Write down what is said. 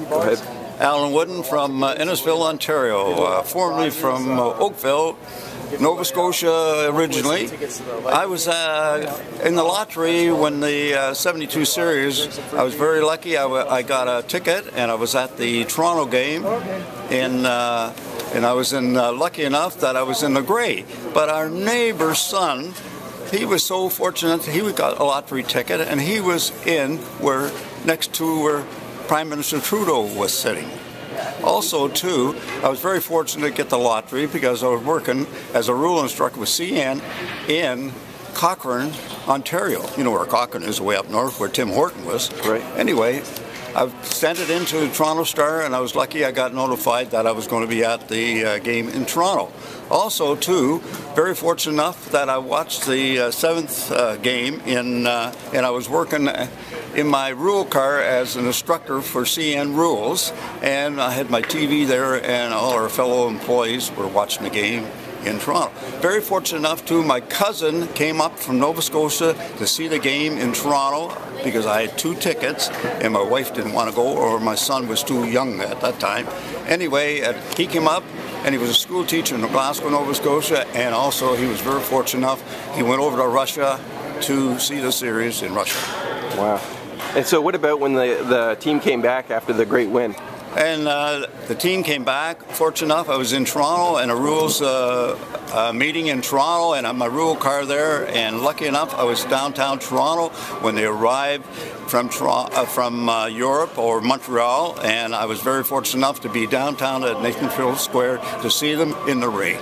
Go ahead. Alan Woodin from Innisfil, Ontario, formerly from Oakville, Nova Scotia originally. I was in the lottery when the 72 series. I was very lucky. I got a ticket and I was at the Toronto game and I was lucky enough that I was in the gray. But our neighbor's son, he was so fortunate, he got a lottery ticket and he was in next to where Prime Minister Trudeau was sitting. Also, too, I was very fortunate to get the lottery because I was working as a rule instructor with CN in Cochrane, Ontario. You know where Cochrane is, way up north, where Tim Horton was. Right. Anyway, I sent it into the Toronto Star, and I was lucky I got notified that I was going to be at the game in Toronto. Also, too, very fortunate enough that I watched the seventh game and I was working in my rule car as an instructor for CN Rules, and I had my TV there, and all our fellow employees were watching the game in Toronto. Very fortunate enough, too, my cousin came up from Nova Scotia to see the game in Toronto because I had 2 tickets and my wife didn't want to go, or my son was too young at that time. Anyway, he came up and he was a school teacher in Glasgow, Nova Scotia, and also he was very fortunate enough, he went over to Russia to see the series in Russia. Wow. And so what about when the team came back after the great win? And the team came back. Fortunate enough, I was in Toronto and a rules meeting in Toronto, and I had my rule car there. And lucky enough, I was downtown Toronto when they arrived from Europe or Montreal, and I was very fortunate enough to be downtown at Nathan Field Square to see them in the rain.